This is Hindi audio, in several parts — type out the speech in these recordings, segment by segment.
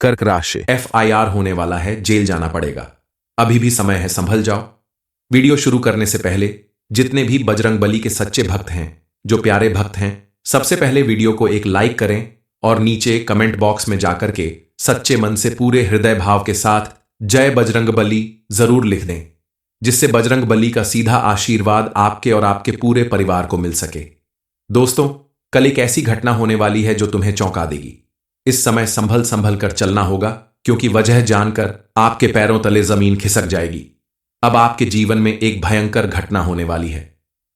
कर्क राशि। FIR होने वाला है, जेल जाना पड़ेगा। अभी भी समय है, संभल जाओ। वीडियो शुरू करने से पहले जितने भी बजरंगबली के सच्चे भक्त हैं, जो प्यारे भक्त हैं, सबसे पहले वीडियो को एक लाइक करें और नीचे कमेंट बॉक्स में जाकर के सच्चे मन से पूरे हृदय भाव के साथ जय बजरंगबली जरूर लिख दें, जिससे बजरंगबली का सीधा आशीर्वाद आपके और आपके पूरे परिवार को मिल सके। दोस्तों, कल एक ऐसी घटना होने वाली है जो तुम्हें चौंका देगी। इस समय संभल संभल कर चलना होगा, क्योंकि वजह जानकर आपके पैरों तले जमीन खिसक जाएगी। अब आपके जीवन में एक भयंकर घटना होने वाली है।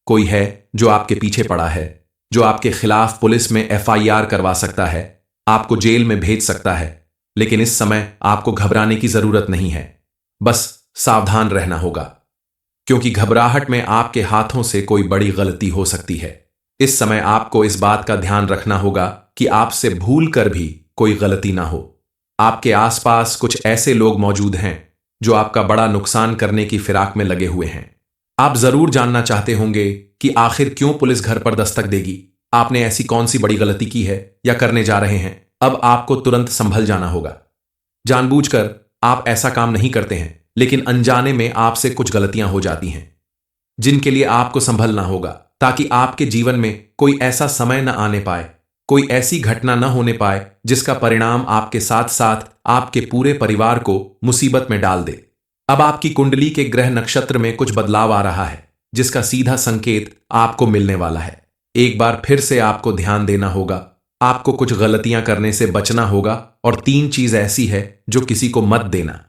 कोई है जो आपके पीछे पड़ा है, जो आपके खिलाफ पुलिस में FIR करवा सकता है, आपको जेल में भेज सकता है। लेकिन इस समय आपको घबराने की जरूरत नहीं है, बस सावधान रहना होगा, क्योंकि घबराहट में आपके हाथों से कोई बड़ी गलती हो सकती है। इस समय आपको इस बात का ध्यान रखना होगा कि आपसे भूल कर भी कोई गलती ना हो। आपके आसपास कुछ ऐसे लोग मौजूद हैं जो आपका बड़ा नुकसान करने की फिराक में लगे हुए हैं। आप जरूर जानना चाहते होंगे कि आखिर क्यों पुलिस घर पर दस्तक देगी, आपने ऐसी कौन सी बड़ी गलती की है या करने जा रहे हैं। अब आपको तुरंत संभल जाना होगा। जानबूझकर आप ऐसा काम नहीं करते हैं, लेकिन अनजाने में आपसे कुछ गलतियां हो जाती हैं, जिनके लिए आपको संभलना होगा, ताकि आपके जीवन में कोई ऐसा समय न आने पाए, कोई ऐसी घटना न होने पाए जिसका परिणाम आपके साथ साथ आपके पूरे परिवार को मुसीबत में डाल दे। अब आपकी कुंडली के ग्रह नक्षत्र में कुछ बदलाव आ रहा है, जिसका सीधा संकेत आपको मिलने वाला है। एक बार फिर से आपको ध्यान देना होगा, आपको कुछ गलतियां करने से बचना होगा, और 3 चीज ऐसी है जो किसी को मत देना।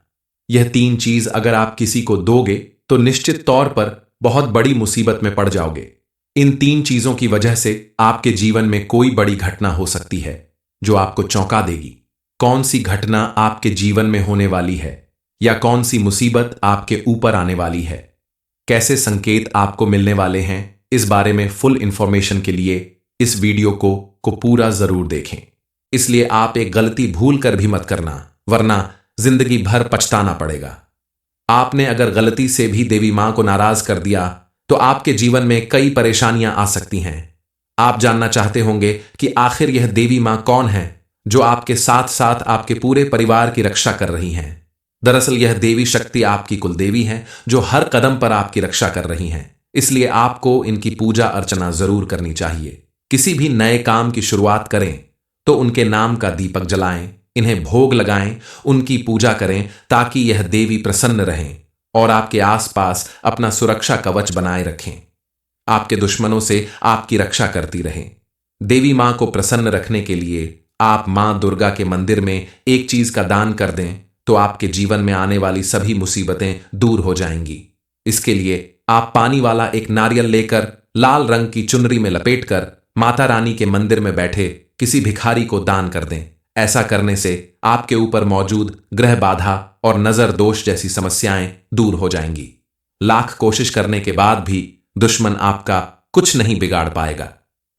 यह 3 चीज अगर आप किसी को दोगे तो निश्चित तौर पर बहुत बड़ी मुसीबत में पड़ जाओगे। इन 3 चीजों की वजह से आपके जीवन में कोई बड़ी घटना हो सकती है जो आपको चौंका देगी। कौन सी घटना आपके जीवन में होने वाली है, या कौन सी मुसीबत आपके ऊपर आने वाली है, कैसे संकेत आपको मिलने वाले हैं, इस बारे में फुल इंफॉर्मेशन के लिए इस वीडियो को पूरा जरूर देखें। इसलिए आप एक गलती भूल कर भी मत करना, वरना जिंदगी भर पछताना पड़ेगा। आपने अगर गलती से भी देवी मां को नाराज कर दिया तो आपके जीवन में कई परेशानियां आ सकती हैं। आप जानना चाहते होंगे कि आखिर यह देवी मां कौन है जो आपके साथ साथ आपके पूरे परिवार की रक्षा कर रही हैं। दरअसल यह देवी शक्ति आपकी कुलदेवी है, जो हर कदम पर आपकी रक्षा कर रही हैं। इसलिए आपको इनकी पूजा अर्चना जरूर करनी चाहिए। किसी भी नए काम की शुरुआत करें तो उनके नाम का दीपक जलाएं, इन्हें भोग लगाएं, उनकी पूजा करें, ताकि यह देवी प्रसन्न रहें और आपके आसपास अपना सुरक्षा कवच बनाए रखें, आपके दुश्मनों से आपकी रक्षा करती रहें। देवी मां को प्रसन्न रखने के लिए आप मां दुर्गा के मंदिर में एक चीज का दान कर दें तो आपके जीवन में आने वाली सभी मुसीबतें दूर हो जाएंगी। इसके लिए आप पानी वाला एक नारियल लेकर लाल रंग की चुनरी में लपेटकर माता रानी के मंदिर में बैठे किसी भिखारी को दान कर दें। ऐसा करने से आपके ऊपर मौजूद ग्रह बाधा और नजर दोष जैसी समस्याएं दूर हो जाएंगी। लाख कोशिश करने के बाद भी दुश्मन आपका कुछ नहीं बिगाड़ पाएगा।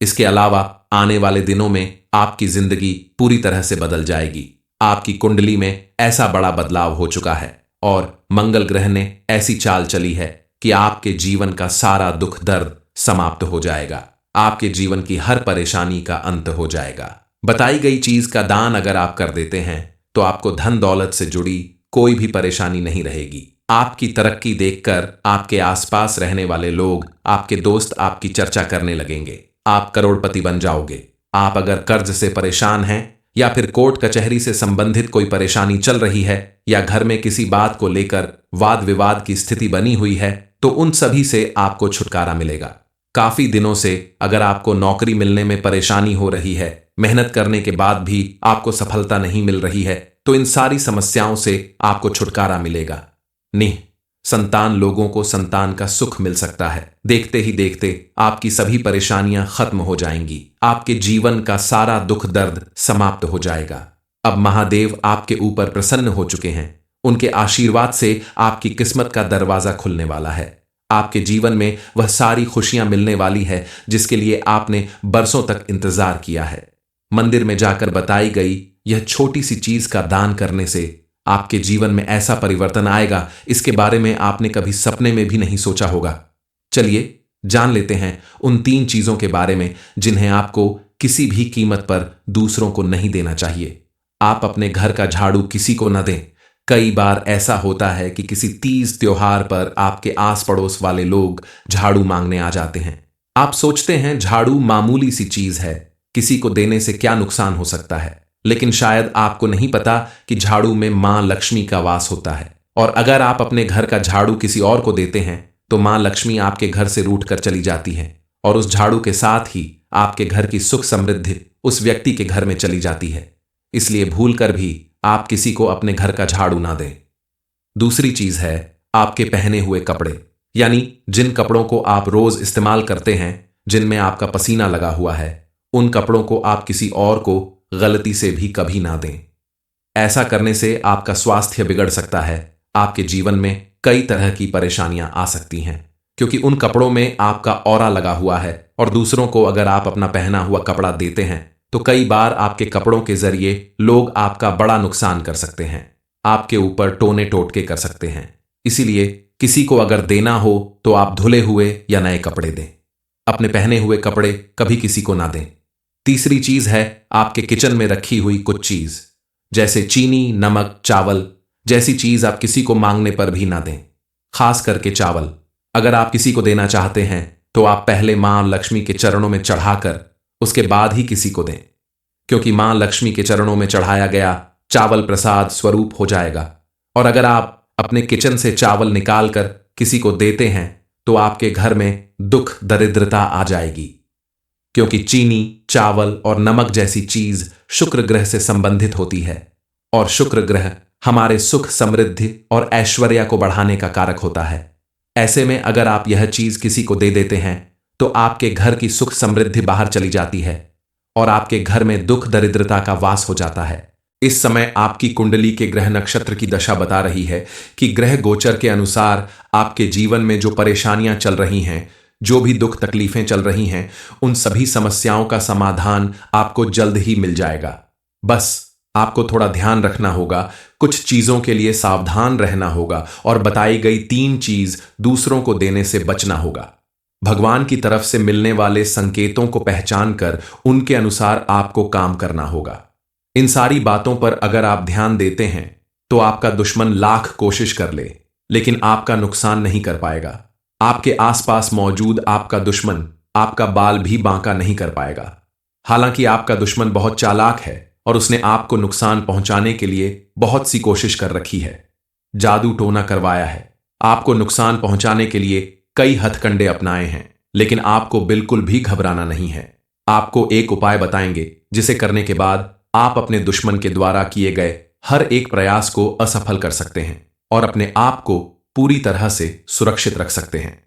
इसके अलावा आने वाले दिनों में आपकी जिंदगी पूरी तरह से बदल जाएगी। आपकी कुंडली में ऐसा बड़ा बदलाव हो चुका है और मंगल ग्रह ने ऐसी चाल चली है कि आपके जीवन का सारा दुख दर्द समाप्त हो जाएगा। आपके जीवन की हर परेशानी का अंत हो जाएगा। बताई गई चीज का दान अगर आप कर देते हैं तो आपको धन दौलत से जुड़ी कोई भी परेशानी नहीं रहेगी। आपकी तरक्की देखकर आपके आसपास रहने वाले लोग, आपके दोस्त आपकी चर्चा करने लगेंगे। आप करोड़पति बन जाओगे। आप अगर कर्ज से परेशान हैं या फिर कोर्ट कचहरी से संबंधित कोई परेशानी चल रही है, या घर में किसी बात को लेकर वाद विवाद की स्थिति बनी हुई है, तो उन सभी से आपको छुटकारा मिलेगा। काफी दिनों से अगर आपको नौकरी मिलने में परेशानी हो रही है, मेहनत करने के बाद भी आपको सफलता नहीं मिल रही है, तो इन सारी समस्याओं से आपको छुटकारा मिलेगा। संतान लोगों को संतान का सुख मिल सकता है। देखते ही देखते आपकी सभी परेशानियां खत्म हो जाएंगी। आपके जीवन का सारा दुख दर्द समाप्त हो जाएगा। अब महादेव आपके ऊपर प्रसन्न हो चुके हैं। उनके आशीर्वाद से आपकी किस्मत का दरवाजा खुलने वाला है। आपके जीवन में वह सारी खुशियां मिलने वाली है जिसके लिए आपने बरसों तक इंतजार किया है। मंदिर में जाकर बताई गई यह छोटी सी चीज का दान करने से आपके जीवन में ऐसा परिवर्तन आएगा, इसके बारे में आपने कभी सपने में भी नहीं सोचा होगा। चलिए जान लेते हैं उन 3 चीजों के बारे में जिन्हें आपको किसी भी कीमत पर दूसरों को नहीं देना चाहिए। आप अपने घर का झाड़ू किसी को न दें। कई बार ऐसा होता है कि किसी तीज त्योहार पर आपके आस पड़ोस वाले लोग झाड़ू मांगने आ जाते हैं। आप सोचते हैं झाड़ू मामूली सी चीज है, किसी को देने से क्या नुकसान हो सकता है। लेकिन शायद आपको नहीं पता कि झाड़ू में मां लक्ष्मी का वास होता है, और अगर आप अपने घर का झाड़ू किसी और को देते हैं तो मां लक्ष्मी आपके घर से रूठ कर चली जाती है, और उस झाड़ू के साथ ही आपके घर की सुख समृद्धि उस व्यक्ति के घर में चली जाती है। इसलिए भूल कर भी आप किसी को अपने घर का झाड़ू ना दें। दूसरी चीज है आपके पहने हुए कपड़े, यानी जिन कपड़ों को आप रोज इस्तेमाल करते हैं, जिनमें आपका पसीना लगा हुआ है, उन कपड़ों को आप किसी और को गलती से भी कभी ना दें। ऐसा करने से आपका स्वास्थ्य बिगड़ सकता है, आपके जीवन में कई तरह की परेशानियां आ सकती हैं, क्योंकि उन कपड़ों में आपका ऑरा लगा हुआ है। और दूसरों को अगर आप अपना पहना हुआ कपड़ा देते हैं तो कई बार आपके कपड़ों के जरिए लोग आपका बड़ा नुकसान कर सकते हैं, आपके ऊपर टोने टोटके कर सकते हैं। इसीलिए किसी को अगर देना हो तो आप धुले हुए या नए कपड़े दें। अपने पहने हुए कपड़े कभी किसी को ना दें। तीसरी चीज है आपके किचन में रखी हुई कुछ चीज, जैसे चीनी, नमक, चावल जैसी चीज आप किसी को मांगने पर भी ना दें। खास करके चावल अगर आप किसी को देना चाहते हैं तो आप पहले मां लक्ष्मी के चरणों में चढ़ाकर उसके बाद ही किसी को दें, क्योंकि मां लक्ष्मी के चरणों में चढ़ाया गया चावल प्रसाद स्वरूप हो जाएगा। और अगर आप अपने किचन से चावल निकालकर किसी को देते हैं तो आपके घर में दुख दरिद्रता आ जाएगी, क्योंकि चीनी, चावल और नमक जैसी चीज शुक्र ग्रह से संबंधित होती है, और शुक्र ग्रह हमारे सुख, समृद्धि और ऐश्वर्य को बढ़ाने का कारक होता है। ऐसे में अगर आप यह चीज किसी को दे देते हैं तो आपके घर की सुख समृद्धि बाहर चली जाती है और आपके घर में दुख दरिद्रता का वास हो जाता है। इस समय आपकी कुंडली के ग्रह नक्षत्र की दशा बता रही है कि ग्रह गोचर के अनुसार आपके जीवन में जो परेशानियां चल रही हैं, जो भी दुख तकलीफें चल रही हैं, उन सभी समस्याओं का समाधान आपको जल्द ही मिल जाएगा। बस आपको थोड़ा ध्यान रखना होगा, कुछ चीजों के लिए सावधान रहना होगा, और बताई गई 3 चीज दूसरों को देने से बचना होगा। भगवान की तरफ से मिलने वाले संकेतों को पहचान कर उनके अनुसार आपको काम करना होगा। इन सारी बातों पर अगर आप ध्यान देते हैं तो आपका दुश्मन लाख कोशिश कर ले, लेकिन आपका नुकसान नहीं कर पाएगा। आपके आसपास मौजूद आपका दुश्मन आपका बाल भी बांका नहीं कर पाएगा। हालांकि आपका दुश्मन बहुत चालाक है और उसने आपको नुकसान पहुंचाने के लिए बहुत सी कोशिश कर रखी है, जादू टोना करवाया है, आपको नुकसान पहुंचाने के लिए कई हथकंडे अपनाए हैं, लेकिन आपको बिल्कुल भी घबराना नहीं है। आपको एक उपाय बताएंगे जिसे करने के बाद आप अपने दुश्मन के द्वारा किए गए हर एक प्रयास को असफल कर सकते हैं और अपने आप को पूरी तरह से सुरक्षित रख सकते हैं।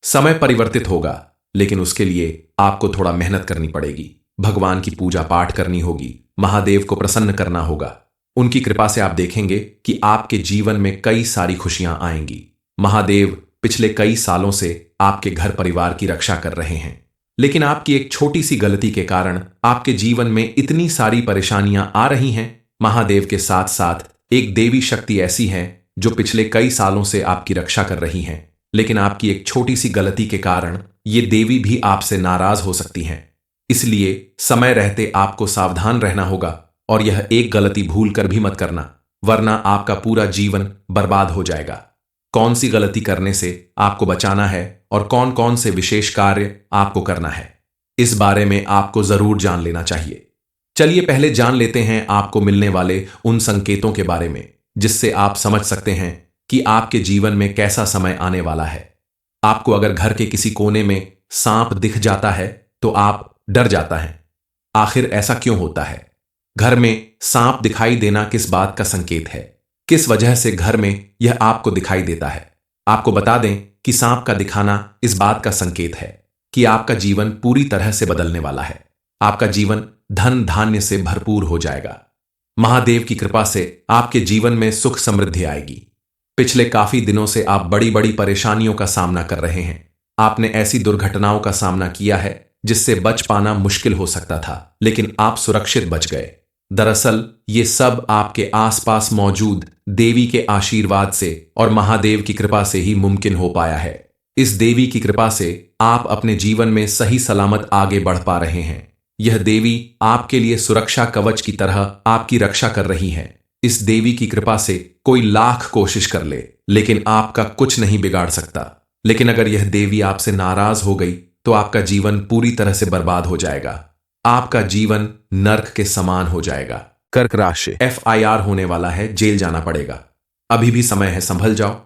समय परिवर्तित होगा, लेकिन उसके लिए आपको थोड़ा मेहनत करनी पड़ेगी। भगवान की पूजा पाठ करनी होगी, महादेव को प्रसन्न करना होगा। उनकी कृपा से आप देखेंगे कि आपके जीवन में कई सारी खुशियां आएंगी। महादेव पिछले कई सालों से आपके घर परिवार की रक्षा कर रहे हैं, लेकिन आपकी एक छोटी सी गलती के कारण आपके जीवन में इतनी सारी परेशानियां आ रही हैं। महादेव के साथ साथ एक देवी शक्ति ऐसी है जो पिछले कई सालों से आपकी रक्षा कर रही हैं, लेकिन आपकी एक छोटी सी गलती के कारण ये देवी भी आपसे नाराज हो सकती हैं। इसलिए समय रहते आपको सावधान रहना होगा और यह एक गलती भूल कर भी मत करना, वरना आपका पूरा जीवन बर्बाद हो जाएगा। कौन सी गलती करने से आपको बचाना है और कौन कौन से विशेष कार्य आपको करना है, इस बारे में आपको जरूर जान लेना चाहिए। चलिए पहले जान लेते हैं आपको मिलने वाले उन संकेतों के बारे में जिससे आप समझ सकते हैं कि आपके जीवन में कैसा समय आने वाला है। आपको अगर घर के किसी कोने में सांप दिख जाता है तो आप डर जाता है। आखिर ऐसा क्यों होता है? घर में सांप दिखाई देना किस बात का संकेत है? किस वजह से घर में यह आपको दिखाई देता है? आपको बता दें कि सांप का दिखाना इस बात का संकेत है कि आपका जीवन पूरी तरह से बदलने वाला है। आपका जीवन धन धान्य से भरपूर हो जाएगा। महादेव की कृपा से आपके जीवन में सुख समृद्धि आएगी। पिछले काफी दिनों से आप बड़ी बड़ी परेशानियों का सामना कर रहे हैं। आपने ऐसी दुर्घटनाओं का सामना किया है जिससे बच पाना मुश्किल हो सकता था, लेकिन आप सुरक्षित बच गए। दरअसल ये सब आपके आसपास मौजूद देवी के आशीर्वाद से और महादेव की कृपा से ही मुमकिन हो पाया है। इस देवी की कृपा से आप अपने जीवन में सही सलामत आगे बढ़ पा रहे हैं। यह देवी आपके लिए सुरक्षा कवच की तरह आपकी रक्षा कर रही है। इस देवी की कृपा से कोई लाख कोशिश कर ले, लेकिन आपका कुछ नहीं बिगाड़ सकता। लेकिन अगर यह देवी आपसे नाराज हो गई तो आपका जीवन पूरी तरह से बर्बाद हो जाएगा। आपका जीवन नर्क के समान हो जाएगा। कर्क राशि, FIR होने वाला है, जेल जाना पड़ेगा। अभी भी समय है, संभल जाओ।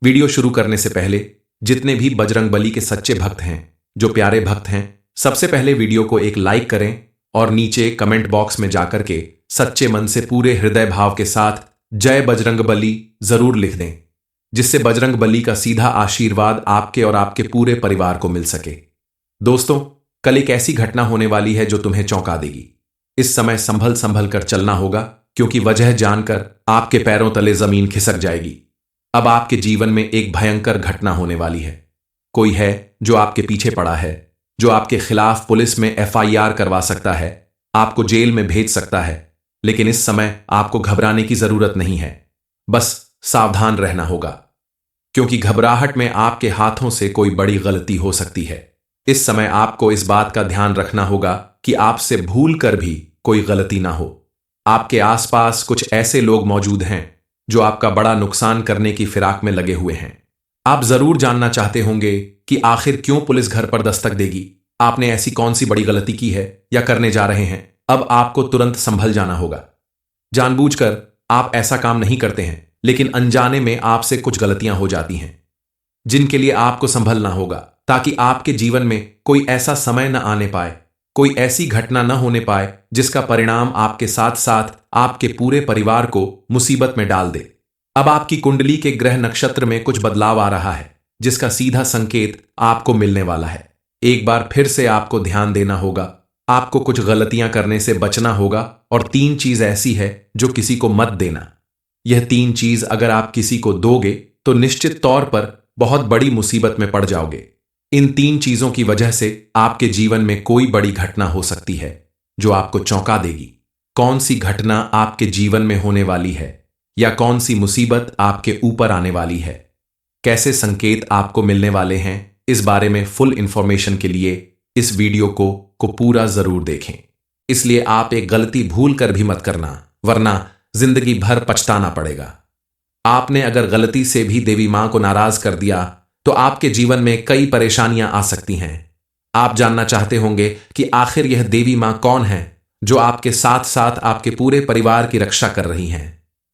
वीडियो शुरू करने से पहले जितने भी बजरंगबली के सच्चे भक्त हैं, जो प्यारे भक्त हैं, सबसे पहले वीडियो को एक लाइक करें और नीचे कमेंट बॉक्स में जाकर के सच्चे मन से पूरे हृदय भाव के साथ जय बजरंगबली जरूर लिख दें, जिससे बजरंगबली का सीधा आशीर्वाद आपके और आपके पूरे परिवार को मिल सके। दोस्तों, कल एक ऐसी घटना होने वाली है जो तुम्हें चौंका देगी। इस समय संभल संभल कर चलना होगा, क्योंकि वजह जानकर आपके पैरों तले जमीन खिसक जाएगी। अब आपके जीवन में एक भयंकर घटना होने वाली है। कोई है जो आपके पीछे पड़ा है, जो आपके खिलाफ पुलिस में FIR करवा सकता है, आपको जेल में भेज सकता है। लेकिन इस समय आपको घबराने की जरूरत नहीं है, बस सावधान रहना होगा, क्योंकि घबराहट में आपके हाथों से कोई बड़ी गलती हो सकती है। इस समय आपको इस बात का ध्यान रखना होगा कि आपसे भूल कर भी कोई गलती ना हो। आपके आसपास कुछ ऐसे लोग मौजूद हैं जो आपका बड़ा नुकसान करने की फिराक में लगे हुए हैं। आप जरूर जानना चाहते होंगे कि आखिर क्यों पुलिस घर पर दस्तक देगी, आपने ऐसी कौन सी बड़ी गलती की है या करने जा रहे हैं। अब आपको तुरंत संभल जाना होगा। जानबूझकर आप ऐसा काम नहीं करते हैं, लेकिन अनजाने में आपसे कुछ गलतियां हो जाती हैं, जिनके लिए आपको संभलना होगा, ताकि आपके जीवन में कोई ऐसा समय न आने पाए, कोई ऐसी घटना न होने पाए जिसका परिणाम आपके साथ साथ आपके पूरे परिवार को मुसीबत में डाल दे। अब आपकी कुंडली के ग्रह नक्षत्र में कुछ बदलाव आ रहा है, जिसका सीधा संकेत आपको मिलने वाला है। एक बार फिर से आपको ध्यान देना होगा, आपको कुछ गलतियां करने से बचना होगा, और 3 चीज ऐसी है जो किसी को मत देना। यह 3 चीज अगर आप किसी को दोगे तो निश्चित तौर पर बहुत बड़ी मुसीबत में पड़ जाओगे। इन 3 चीजों की वजह से आपके जीवन में कोई बड़ी घटना हो सकती है जो आपको चौंका देगी। कौन सी घटना आपके जीवन में होने वाली है, या कौन सी मुसीबत आपके ऊपर आने वाली है, कैसे संकेत आपको मिलने वाले हैं, इस बारे में फुल इंफॉर्मेशन के लिए इस वीडियो को पूरा जरूर देखें। इसलिए आप एक गलती भूल कर भी मत करना, वरना जिंदगी भर पछताना पड़ेगा। आपने अगर गलती से भी देवी मां को नाराज कर दिया तो आपके जीवन में कई परेशानियां आ सकती हैं। आप जानना चाहते होंगे कि आखिर यह देवी मां कौन है जो आपके साथ साथ आपके पूरे परिवार की रक्षा कर रही हैं।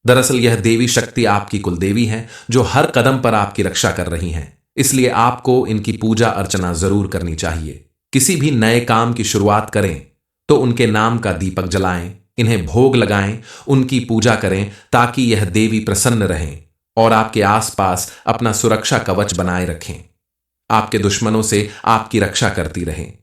दरअसल यह देवी शक्ति आपकी कुल देवी है, जो हर कदम पर आपकी रक्षा कर रही हैं। इसलिए आपको इनकी पूजा अर्चना जरूर करनी चाहिए। किसी भी नए काम की शुरुआत करें तो उनके नाम का दीपक जलाएं, इन्हें भोग लगाएं, उनकी पूजा करें, ताकि यह देवी प्रसन्न रहें और आपके आसपास अपना सुरक्षा कवच बनाए रखें, आपके दुश्मनों से आपकी रक्षा करती रहें।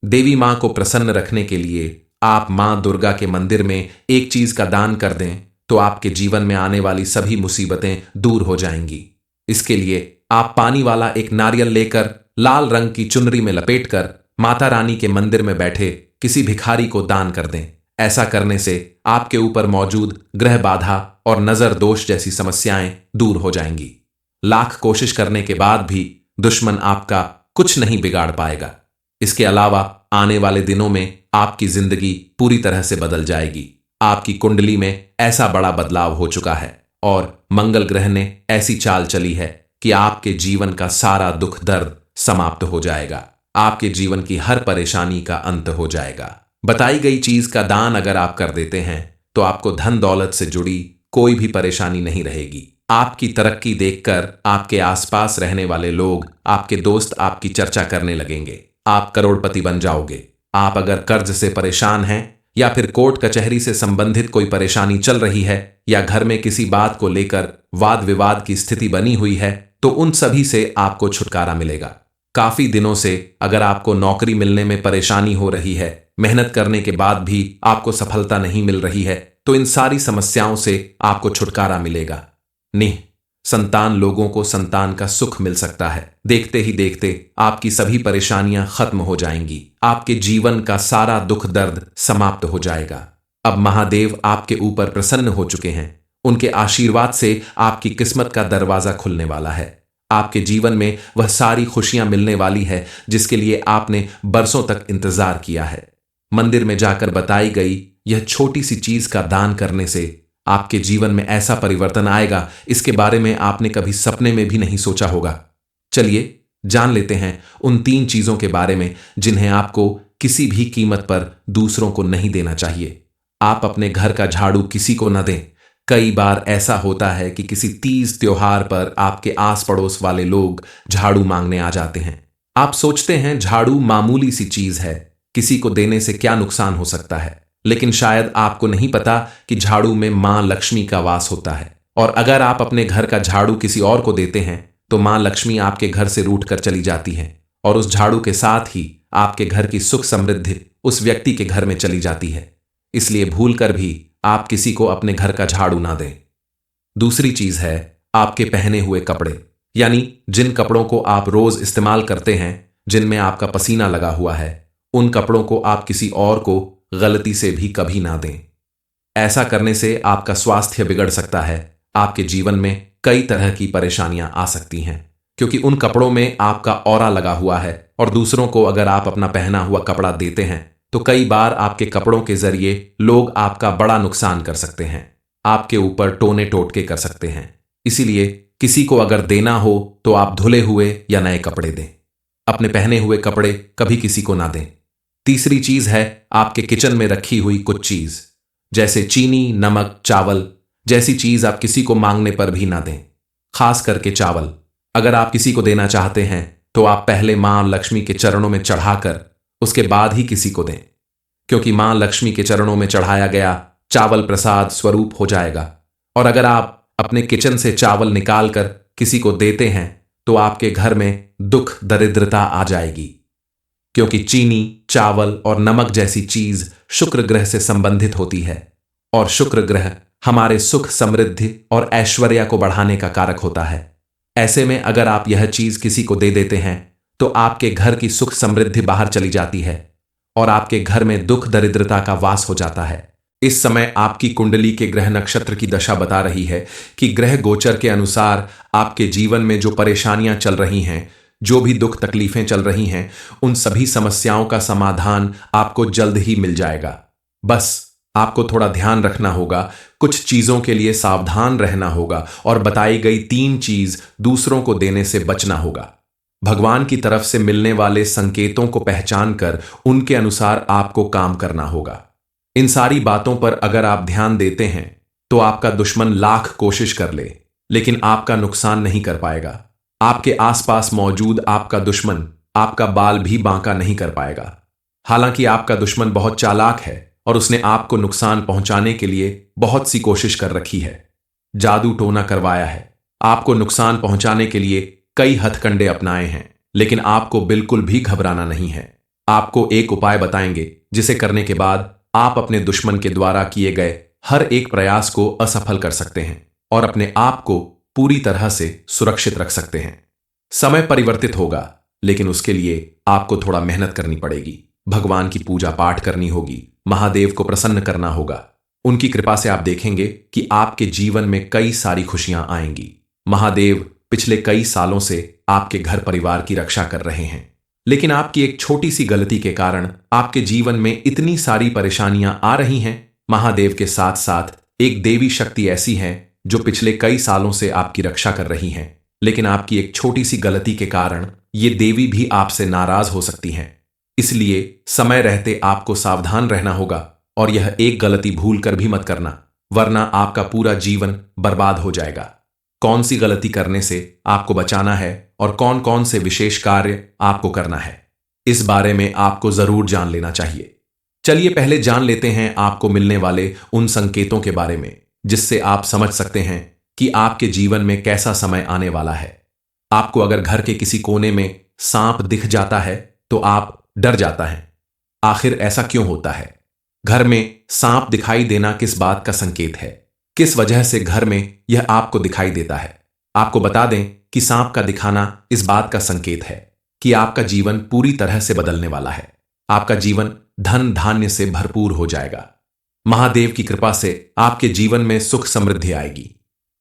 देवी मां को प्रसन्न रखने के लिए आप मां दुर्गा के मंदिर में एक चीज का दान कर दें तो आपके जीवन में आने वाली सभी मुसीबतें दूर हो जाएंगी। इसके लिए आप पानी वाला एक नारियल लेकर लाल रंग की चुनरी में लपेटकर माता रानी के मंदिर में बैठे किसी भिखारी को दान कर दें। ऐसा करने से आपके ऊपर मौजूद ग्रह बाधा और नजर दोष जैसी समस्याएं दूर हो जाएंगी। लाख कोशिश करने के बाद भी दुश्मन आपका कुछ नहीं बिगाड़ पाएगा। इसके अलावा आने वाले दिनों में आपकी जिंदगी पूरी तरह से बदल जाएगी। आपकी कुंडली में ऐसा बड़ा बदलाव हो चुका है और मंगल ग्रह ने ऐसी चाल चली है कि आपके जीवन का सारा दुख दर्द समाप्त हो जाएगा। आपके जीवन की हर परेशानी का अंत हो जाएगा। बताई गई चीज का दान अगर आप कर देते हैं तो आपको धन दौलत से जुड़ी कोई भी परेशानी नहीं रहेगी। आपकी तरक्की देखकर आपके आसपास रहने वाले लोग, आपके दोस्त आपकी चर्चा करने लगेंगे। आप करोड़पति बन जाओगे। आप अगर कर्ज से परेशान हैं या फिर कोर्ट कचहरी से संबंधित कोई परेशानी चल रही है या घर में किसी बात को लेकर वाद विवाद की स्थिति बनी हुई है, तो उन सभी से आपको छुटकारा मिलेगा। काफी दिनों से अगर आपको नौकरी मिलने में परेशानी हो रही है, मेहनत करने के बाद भी आपको सफलता नहीं मिल रही है, तो इन सारी समस्याओं से आपको छुटकारा मिलेगा। संतान लोगों को संतान का सुख मिल सकता है। देखते ही देखते आपकी सभी परेशानियां खत्म हो जाएंगी। आपके जीवन का सारा दुख दर्द समाप्त हो जाएगा। अब महादेव आपके ऊपर प्रसन्न हो चुके हैं। उनके आशीर्वाद से आपकी किस्मत का दरवाजा खुलने वाला है। आपके जीवन में वह सारी खुशियां मिलने वाली है जिसके लिए आपने बरसों तक इंतजार किया है। मंदिर में जाकर बताई गई यह छोटी सी चीज का दान करने से आपके जीवन में ऐसा परिवर्तन आएगा, इसके बारे में आपने कभी सपने में भी नहीं सोचा होगा। चलिए जान लेते हैं उन 3 चीजों के बारे में जिन्हें आपको किसी भी कीमत पर दूसरों को नहीं देना चाहिए। आप अपने घर का झाड़ू किसी को न दें। कई बार ऐसा होता है कि किसी तीज त्योहार पर आपके आस पड़ोस वाले लोग झाड़ू मांगने आ जाते हैं। आप सोचते हैं झाड़ू मामूली सी चीज है, किसी को देने से क्या नुकसान हो सकता है, लेकिन शायद आपको नहीं पता कि झाड़ू में मां लक्ष्मी का वास होता है। और अगर आप अपने घर का झाड़ू किसी और को देते हैं तो मां लक्ष्मी आपके घर से रूठ कर चली जाती है और उस झाड़ू के साथ ही आपके घर की सुख समृद्धि उस व्यक्ति के घर में चली जाती है। इसलिए भूलकर भी आप किसी को अपने घर का झाड़ू ना दें। दूसरी चीज है आपके पहने हुए कपड़े, यानी जिन कपड़ों को आप रोज इस्तेमाल करते हैं, जिनमें आपका पसीना लगा हुआ है, उन कपड़ों को आप किसी और को गलती से भी कभी ना दें। ऐसा करने से आपका स्वास्थ्य बिगड़ सकता है, आपके जीवन में कई तरह की परेशानियां आ सकती हैं, क्योंकि उन कपड़ों में आपका ऑरा लगा हुआ है। और दूसरों को अगर आप अपना पहना हुआ कपड़ा देते हैं तो कई बार आपके कपड़ों के जरिए लोग आपका बड़ा नुकसान कर सकते हैं, आपके ऊपर टोने टोटके कर सकते हैं। इसीलिए किसी को अगर देना हो तो आप धुले हुए या नए कपड़े दें। अपने पहने हुए कपड़े कभी किसी को ना दें। तीसरी चीज है आपके किचन में रखी हुई कुछ चीज, जैसे चीनी, नमक, चावल जैसी चीज आप किसी को मांगने पर भी ना दें। खास करके चावल अगर आप किसी को देना चाहते हैं तो आप पहले मां लक्ष्मी के चरणों में चढ़ाकर उसके बाद ही किसी को दें, क्योंकि मां लक्ष्मी के चरणों में चढ़ाया गया चावल प्रसाद स्वरूप हो जाएगा। और अगर आप अपने किचन से चावल निकालकर किसी को देते हैं तो आपके घर में दुख दरिद्रता आ जाएगी, क्योंकि चीनी, चावल और नमक जैसी चीज शुक्र ग्रह से संबंधित होती है और शुक्र ग्रह हमारे सुख, समृद्धि और ऐश्वर्य को बढ़ाने का कारक होता है। ऐसे में अगर आप यह चीज किसी को दे देते हैं तो आपके घर की सुख समृद्धि बाहर चली जाती है और आपके घर में दुख दरिद्रता का वास हो जाता है। इस समय आपकी कुंडली के ग्रह नक्षत्र की दशा बता रही है कि ग्रह गोचर के अनुसार आपके जीवन में जो परेशानियां चल रही हैं, जो भी दुख तकलीफें चल रही हैं, उन सभी समस्याओं का समाधान आपको जल्द ही मिल जाएगा। बस आपको थोड़ा ध्यान रखना होगा, कुछ चीजों के लिए सावधान रहना होगा और बताई गई 3 चीज दूसरों को देने से बचना होगा। भगवान की तरफ से मिलने वाले संकेतों को पहचान कर उनके अनुसार आपको काम करना होगा। इन सारी बातों पर अगर आप ध्यान देते हैं तो आपका दुश्मन लाख कोशिश कर ले लेकिन आपका नुकसान नहीं कर पाएगा। आपके आसपास मौजूद आपका दुश्मन आपका बाल भी बांका नहीं कर पाएगा। हालांकि आपका दुश्मन बहुत चालाक है और उसने आपको नुकसान पहुंचाने के लिए बहुत सी कोशिश कर रखी है, जादू टोना करवाया है, आपको नुकसान पहुंचाने के लिए कई हथकंडे अपनाए हैं, लेकिन आपको बिल्कुल भी घबराना नहीं है। आपको एक उपाय बताएंगे जिसे करने के बाद आप अपने दुश्मन के द्वारा किए गए हर एक प्रयास को असफल कर सकते हैं और अपने आप को पूरी तरह से सुरक्षित रख सकते हैं। समय परिवर्तित होगा, लेकिन उसके लिए आपको थोड़ा मेहनत करनी पड़ेगी। भगवान की पूजा पाठ करनी होगी, महादेव को प्रसन्न करना होगा। उनकी कृपा से आप देखेंगे कि आपके जीवन में कई सारी खुशियां आएंगी। महादेव पिछले कई सालों से आपके घर परिवार की रक्षा कर रहे हैं, लेकिन आपकी एक छोटी सी गलती के कारण आपके जीवन में इतनी सारी परेशानियां आ रही हैं। महादेव के साथ साथ एक देवी शक्ति ऐसी है जो पिछले कई सालों से आपकी रक्षा कर रही हैं, लेकिन आपकी एक छोटी सी गलती के कारण ये देवी भी आपसे नाराज हो सकती हैं। इसलिए समय रहते आपको सावधान रहना होगा और यह एक गलती भूल कर भी मत करना, वरना आपका पूरा जीवन बर्बाद हो जाएगा। कौन सी गलती करने से आपको बचाना है और कौन कौन से विशेष कार्य आपको करना है, इस बारे में आपको जरूर जान लेना चाहिए। चलिए पहले जान लेते हैं आपको मिलने वाले उन संकेतों के बारे में जिससे आप समझ सकते हैं कि आपके जीवन में कैसा समय आने वाला है। आपको अगर घर के किसी कोने में सांप दिख जाता है तो आप डर जाता है। आखिर ऐसा क्यों होता है? घर में सांप दिखाई देना किस बात का संकेत है? किस वजह से घर में यह आपको दिखाई देता है? आपको बता दें कि सांप का दिखाना इस बात का संकेत है कि आपका जीवन पूरी तरह से बदलने वाला है। आपका जीवन धन धान्य से भरपूर हो जाएगा। महादेव की कृपा से आपके जीवन में सुख समृद्धि आएगी।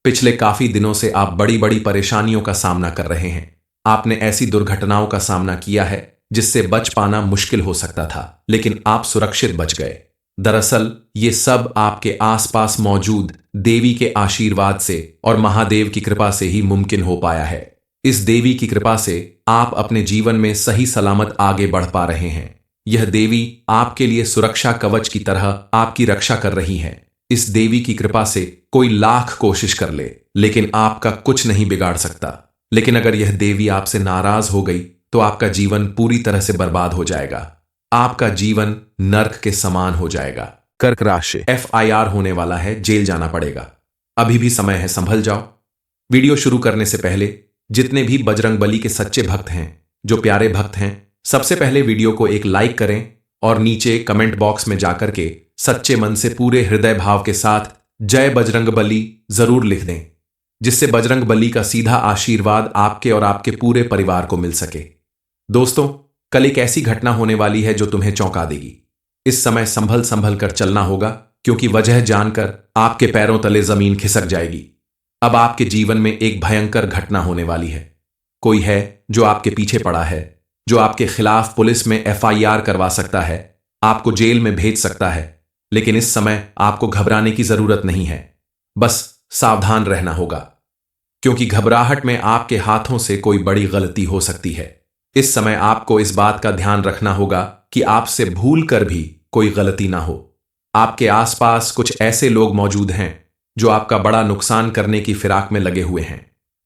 पिछले काफी दिनों से आप बड़ी बड़ी परेशानियों का सामना कर रहे हैं। आपने ऐसी दुर्घटनाओं का सामना किया है जिससे बच पाना मुश्किल हो सकता था, लेकिन आप सुरक्षित बच गए। दरअसल ये सब आपके आसपास मौजूद देवी के आशीर्वाद से और महादेव की कृपा से ही मुमकिन हो पाया है। इस देवी की कृपा से आप अपने जीवन में सही सलामत आगे बढ़ पा रहे हैं। यह देवी आपके लिए सुरक्षा कवच की तरह आपकी रक्षा कर रही है। इस देवी की कृपा से कोई लाख कोशिश कर ले, लेकिन आपका कुछ नहीं बिगाड़ सकता। लेकिन अगर यह देवी आपसे नाराज हो गई तो आपका जीवन पूरी तरह से बर्बाद हो जाएगा। आपका जीवन नर्क के समान हो जाएगा। कर्क राशि, FIR होने वाला है, जेल जाना पड़ेगा। अभी भी समय है, संभल जाओ। वीडियो शुरू करने से पहले जितने भी बजरंगबली के सच्चे भक्त हैं, जो प्यारे भक्त हैं, सबसे पहले वीडियो को एक लाइक करें और नीचे कमेंट बॉक्स में जाकर के सच्चे मन से पूरे हृदय भाव के साथ जय बजरंगबली जरूर लिख दें, जिससे बजरंगबली का सीधा आशीर्वाद आपके और आपके पूरे परिवार को मिल सके। दोस्तों, कल एक ऐसी घटना होने वाली है जो तुम्हें चौंका देगी। इस समय संभल संभल कर चलना होगा, क्योंकि वजह जानकर आपके पैरों तले जमीन खिसक जाएगी। अब आपके जीवन में एक भयंकर घटना होने वाली है। कोई है जो आपके पीछे पड़ा है, जो आपके खिलाफ पुलिस में FIR करवा सकता है, आपको जेल में भेज सकता है। लेकिन इस समय आपको घबराने की जरूरत नहीं है, बस सावधान रहना होगा, क्योंकि घबराहट में आपके हाथों से कोई बड़ी गलती हो सकती है। इस समय आपको इस बात का ध्यान रखना होगा कि आपसे भूल कर भी कोई गलती ना हो। आपके आसपास कुछ ऐसे लोग मौजूद हैं जो आपका बड़ा नुकसान करने की फिराक में लगे हुए हैं।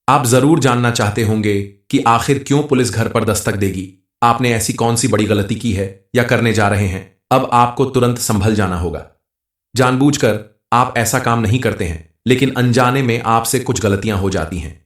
आप जरूर जानना चाहते होंगे कि आखिर क्यों पुलिस घर पर दस्तक देगी, आपने ऐसी कौन सी बड़ी गलती की है या करने जा रहे हैं। अब आपको तुरंत संभल जाना होगा। जानबूझकर आप ऐसा काम नहीं करते हैं, लेकिन अनजाने में आपसे कुछ गलतियां हो जाती हैं,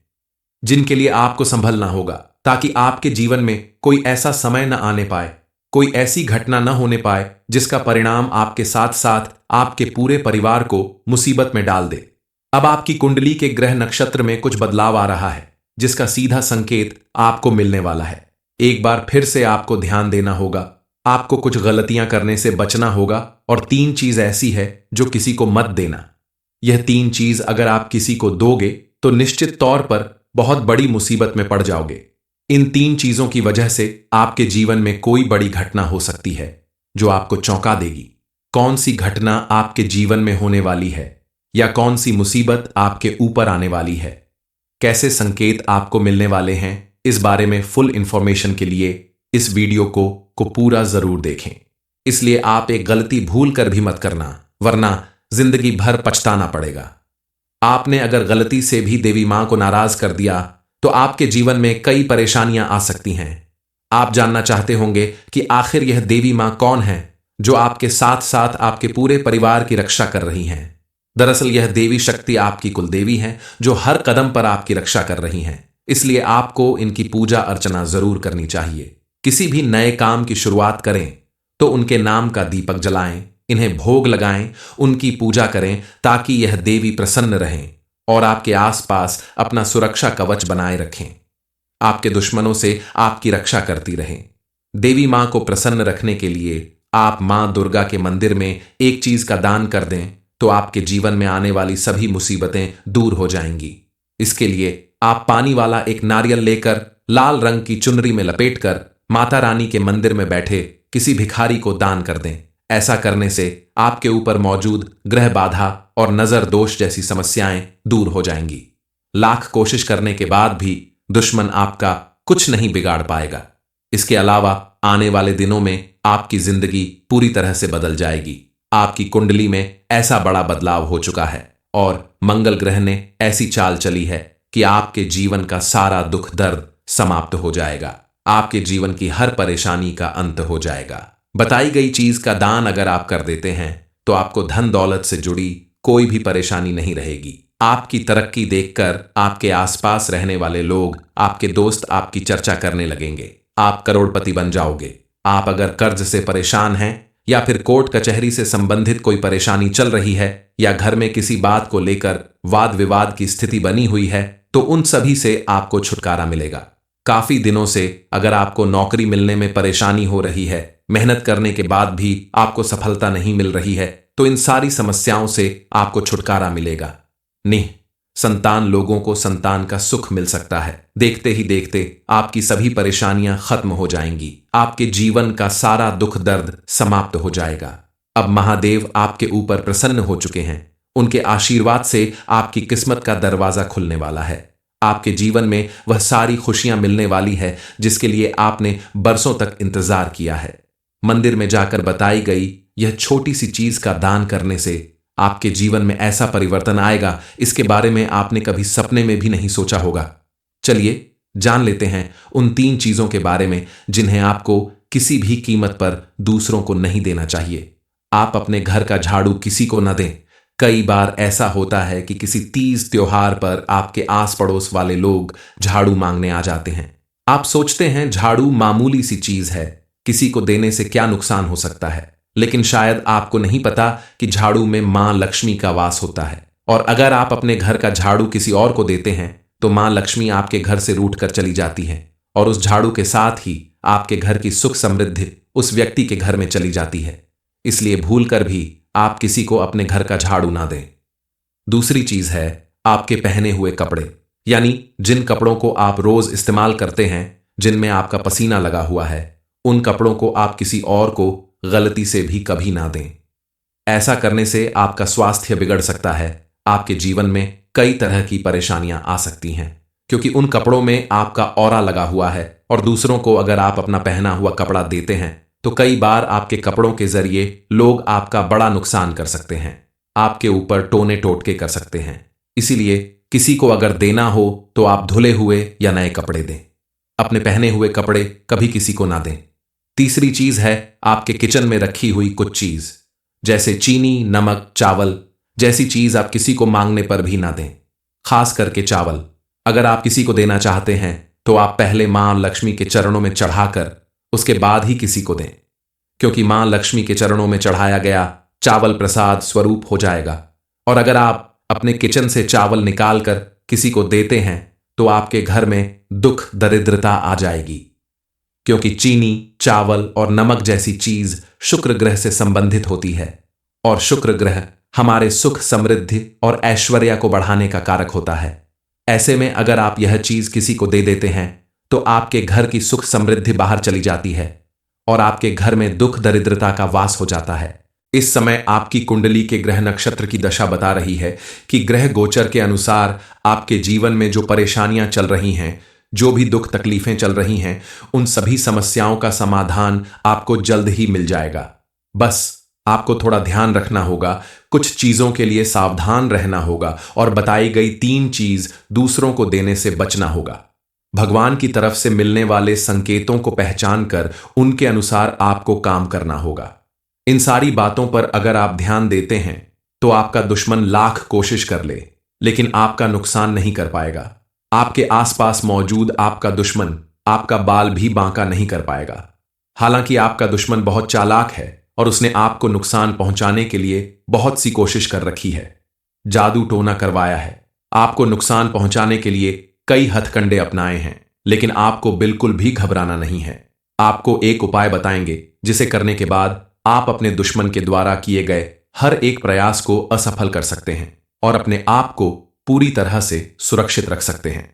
जिनके लिए आपको संभलना होगा, ताकि आपके जीवन में कोई ऐसा समय न आने पाए, कोई ऐसी घटना न होने पाए जिसका परिणाम आपके साथ साथ आपके पूरे परिवार को मुसीबत में डाल दे। अब आपकी कुंडली के ग्रह नक्षत्र में कुछ बदलाव आ रहा है, जिसका सीधा संकेत आपको मिलने वाला है। एक बार फिर से आपको ध्यान देना होगा, आपको कुछ गलतियां करने से बचना होगा, और 3 चीज ऐसी है जो किसी को मत देना। यह 3 चीज अगर आप किसी को दोगे तो निश्चित तौर पर बहुत बड़ी मुसीबत में पड़ जाओगे। इन 3 चीजों की वजह से आपके जीवन में कोई बड़ी घटना हो सकती है जो आपको चौंका देगी। कौन सी घटना आपके जीवन में होने वाली है, या कौन सी मुसीबत आपके ऊपर आने वाली है, कैसे संकेत आपको मिलने वाले हैं, इस बारे में फुल इंफॉर्मेशन के लिए इस वीडियो को पूरा जरूर देखें। इसलिए आप एक गलती भूल कर भी मत करना, वरना जिंदगी भर पछताना पड़ेगा। आपने अगर गलती से भी देवी मां को नाराज कर दिया तो आपके जीवन में कई परेशानियां आ सकती हैं। आप जानना चाहते होंगे कि आखिर यह देवी मां कौन है जो आपके साथ साथ आपके पूरे परिवार की रक्षा कर रही हैं। दरअसल यह देवी शक्ति आपकी कुलदेवी है, जो हर कदम पर आपकी रक्षा कर रही हैं। इसलिए आपको इनकी पूजा अर्चना जरूर करनी चाहिए। किसी भी नए काम की शुरुआत करें तो उनके नाम का दीपक जलाएं, इन्हें भोग लगाएं, उनकी पूजा करें, ताकि यह देवी प्रसन्न रहें और आपके आसपास अपना सुरक्षा कवच बनाए रखें, आपके दुश्मनों से आपकी रक्षा करती रहें। देवी मां को प्रसन्न रखने के लिए आप मां दुर्गा के मंदिर में एक चीज का दान कर दें तो आपके जीवन में आने वाली सभी मुसीबतें दूर हो जाएंगी। इसके लिए आप पानी वाला एक नारियल लेकर लाल रंग की चुनरी में लपेटकर माता रानी के मंदिर में बैठे किसी भिखारी को दान कर दें। ऐसा करने से आपके ऊपर मौजूद ग्रह बाधा और नजर दोष जैसी समस्याएं दूर हो जाएंगी। लाख कोशिश करने के बाद भी दुश्मन आपका कुछ नहीं बिगाड़ पाएगा। इसके अलावा आने वाले दिनों में आपकी जिंदगी पूरी तरह से बदल जाएगी। आपकी कुंडली में ऐसा बड़ा बदलाव हो चुका है और मंगल ग्रह ने ऐसी चाल चली है कि आपके जीवन का सारा दुख दर्द समाप्त हो जाएगा। आपके जीवन की हर परेशानी का अंत हो जाएगा। बताई गई चीज का दान अगर आप कर देते हैं तो आपको धन दौलत से जुड़ी कोई भी परेशानी नहीं रहेगी। आपकी तरक्की देखकर आपके आसपास रहने वाले लोग, आपके दोस्त आपकी चर्चा करने लगेंगे। आप करोड़पति बन जाओगे। आप अगर कर्ज से परेशान हैं या फिर कोर्ट कचहरी से संबंधित कोई परेशानी चल रही है या घर में किसी बात को लेकर वाद विवाद की स्थिति बनी हुई है, तो उन सभी से आपको छुटकारा मिलेगा। काफी दिनों से अगर आपको नौकरी मिलने में परेशानी हो रही है, मेहनत करने के बाद भी आपको सफलता नहीं मिल रही है, तो इन सारी समस्याओं से आपको छुटकारा मिलेगा। संतान लोगों को संतान का सुख मिल सकता है। देखते ही देखते आपकी सभी परेशानियां खत्म हो जाएंगी। आपके जीवन का सारा दुख दर्द समाप्त हो जाएगा। अब महादेव आपके ऊपर प्रसन्न हो चुके हैं। उनके आशीर्वाद से आपकी किस्मत का दरवाजा खुलने वाला है। आपके जीवन में वह सारी खुशियां मिलने वाली है जिसके लिए आपने बरसों तक इंतजार किया है। मंदिर में जाकर बताई गई यह छोटी सी चीज का दान करने से आपके जीवन में ऐसा परिवर्तन आएगा, इसके बारे में आपने कभी सपने में भी नहीं सोचा होगा। चलिए जान लेते हैं उन 3 चीजों के बारे में जिन्हें आपको किसी भी कीमत पर दूसरों को नहीं देना चाहिए। आप अपने घर का झाड़ू किसी को न दें। कई बार ऐसा होता है कि किसी तीज त्योहार पर आपके आस पड़ोस वाले लोग झाड़ू मांगने आ जाते हैं। आप सोचते हैं झाड़ू मामूली सी चीज है, किसी को देने से क्या नुकसान हो सकता है, लेकिन शायद आपको नहीं पता कि झाड़ू में मां लक्ष्मी का वास होता है। और अगर आप अपने घर का झाड़ू किसी और को देते हैं तो मां लक्ष्मी आपके घर से रूठ कर चली जाती है और उस झाड़ू के साथ ही आपके घर की सुख समृद्धि उस व्यक्ति के घर में चली जाती है। इसलिए भूल कर भी आप किसी को अपने घर का झाड़ू ना दें। दूसरी चीज है आपके पहने हुए कपड़े, यानी जिन कपड़ों को आप रोज इस्तेमाल करते हैं, जिनमें आपका पसीना लगा हुआ है, उन कपड़ों को आप किसी और को गलती से भी कभी ना दें। ऐसा करने से आपका स्वास्थ्य बिगड़ सकता है। आपके जीवन में कई तरह की परेशानियां आ सकती हैं क्योंकि उन कपड़ों में आपका ऑरा लगा हुआ है और दूसरों को अगर आप अपना पहना हुआ कपड़ा देते हैं तो कई बार आपके कपड़ों के जरिए लोग आपका बड़ा नुकसान कर सकते हैं, आपके ऊपर टोने टोटके कर सकते हैं। इसीलिए किसी को अगर देना हो तो आप धुले हुए या नए कपड़े दें। अपने पहने हुए कपड़े कभी किसी को ना दें। तीसरी चीज है आपके किचन में रखी हुई कुछ चीज जैसे चीनी, नमक, चावल जैसी चीज आप किसी को मांगने पर भी ना दें। खास करके चावल अगर आप किसी को देना चाहते हैं तो आप पहले मां लक्ष्मी के चरणों में चढ़ाकर उसके बाद ही किसी को दें, क्योंकि मां लक्ष्मी के चरणों में चढ़ाया गया चावल प्रसाद स्वरूप हो जाएगा। और अगर आप अपने किचन से चावल निकालकर किसी को देते हैं तो आपके घर में दुख दरिद्रता आ जाएगी, क्योंकि चीनी, चावल और नमक जैसी चीज शुक्र ग्रह से संबंधित होती है और शुक्र ग्रह हमारे सुख समृद्धि और ऐश्वर्य को बढ़ाने का कारक होता है। ऐसे में अगर आप यह चीज किसी को दे देते हैं तो आपके घर की सुख समृद्धि बाहर चली जाती है और आपके घर में दुख दरिद्रता का वास हो जाता है। इस समय आपकी कुंडली के ग्रह नक्षत्र की दशा बता रही है कि ग्रह गोचर के अनुसार आपके जीवन में जो परेशानियां चल रही हैं, जो भी दुख तकलीफें चल रही हैं, उन सभी समस्याओं का समाधान आपको जल्द ही मिल जाएगा। बस आपको थोड़ा ध्यान रखना होगा, कुछ चीजों के लिए सावधान रहना होगा और बताई गई 3 चीज दूसरों को देने से बचना होगा। भगवान की तरफ से मिलने वाले संकेतों को पहचान कर उनके अनुसार आपको काम करना होगा। इन सारी बातों पर अगर आप ध्यान देते हैं तो आपका दुश्मन लाख कोशिश कर ले लेकिन आपका नुकसान नहीं कर पाएगा। आपके आसपास मौजूद आपका दुश्मन आपका बाल भी बांका नहीं कर पाएगा। हालांकि आपका दुश्मन बहुत चालाक है और उसने आपको नुकसान पहुंचाने के लिए बहुत सी कोशिश कर रखी है, जादू टोना करवाया है, आपको नुकसान पहुंचाने के लिए कई हथकंडे अपनाए हैं, लेकिन आपको बिल्कुल भी घबराना नहीं है। आपको एक उपाय बताएंगे जिसे करने के बाद आप अपने दुश्मन के द्वारा किए गए हर एक प्रयास को असफल कर सकते हैं और अपने आप को पूरी तरह से सुरक्षित रख सकते हैं।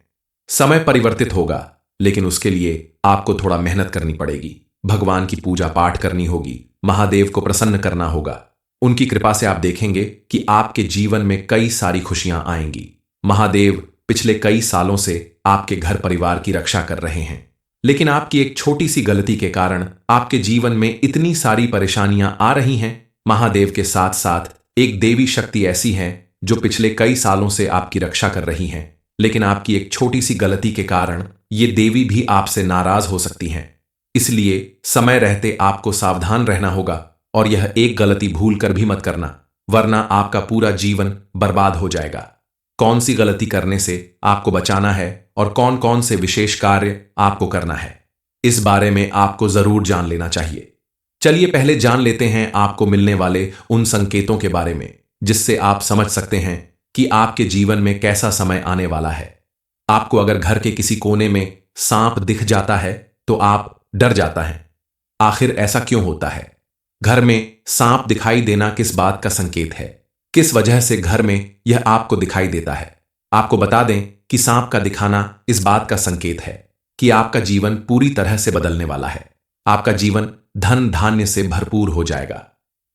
समय परिवर्तित होगा लेकिन उसके लिए आपको थोड़ा मेहनत करनी पड़ेगी। भगवान की पूजा पाठ करनी होगी, महादेव को प्रसन्न करना होगा। उनकी कृपा से आप देखेंगे कि आपके जीवन में कई सारी खुशियां आएंगी। महादेव पिछले कई सालों से आपके घर परिवार की रक्षा कर रहे हैं, लेकिन आपकी एक छोटी सी गलती के कारण आपके जीवन में इतनी सारी परेशानियां आ रही हैं। महादेव के साथ साथ एक देवी शक्ति ऐसी है जो पिछले कई सालों से आपकी रक्षा कर रही हैं, लेकिन आपकी एक छोटी सी गलती के कारण ये देवी भी आपसे नाराज हो सकती हैं। इसलिए समय रहते आपको सावधान रहना होगा और यह एक गलती भूल कर भी मत करना, वरना आपका पूरा जीवन बर्बाद हो जाएगा। कौन सी गलती करने से आपको बचाना है और कौन कौन से विशेष कार्य आपको करना है, इस बारे में आपको जरूर जान लेना चाहिए। चलिए पहले जान लेते हैं आपको मिलने वाले उन संकेतों के बारे में जिससे आप समझ सकते हैं कि आपके जीवन में कैसा समय आने वाला है। आपको अगर घर के किसी कोने में सांप दिख जाता है तो आप डर जाता है। आखिर ऐसा क्यों होता है? घर में सांप दिखाई देना किस बात का संकेत है? किस वजह से घर में यह आपको दिखाई देता है? आपको बता दें कि सांप का दिखाना इस बात का संकेत है कि आपका जीवन पूरी तरह से बदलने वाला है। आपका जीवन धन धान्य से भरपूर हो जाएगा।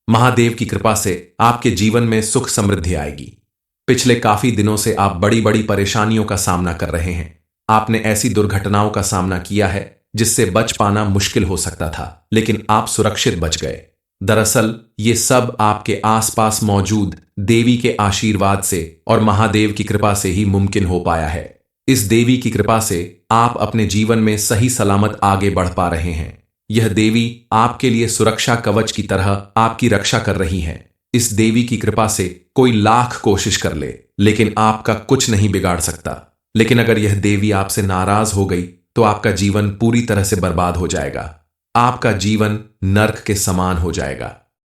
महादेव की कृपा से आपके जीवन में सुख समृद्धि आएगी। पिछले काफी दिनों से आप बड़ी बड़ी परेशानियों का सामना कर रहे हैं। आपने ऐसी दुर्घटनाओं का सामना किया है जिससे बच पाना मुश्किल हो सकता था, लेकिन आप सुरक्षित बच गए। दरअसल ये सब आपके आसपास मौजूद देवी के आशीर्वाद से और महादेव की कृपा से ही मुमकिन हो पाया है। इस देवी की कृपा से आप अपने जीवन में सही सलामत आगे बढ़ पा रहे हैं। यह देवी आपके लिए सुरक्षा कवच की तरह आपकी रक्षा कर रही है। इस देवी की कृपा से कोई लाख कोशिश कर ले, लेकिन आपका कुछ नहीं बिगाड़ सकता। लेकिन अगर यह देवी आपसे नाराज हो गई तो आपका जीवन पूरी तरह से बर्बाद हो जाएगा। आपका जीवन नर्क के समान हो जाएगा।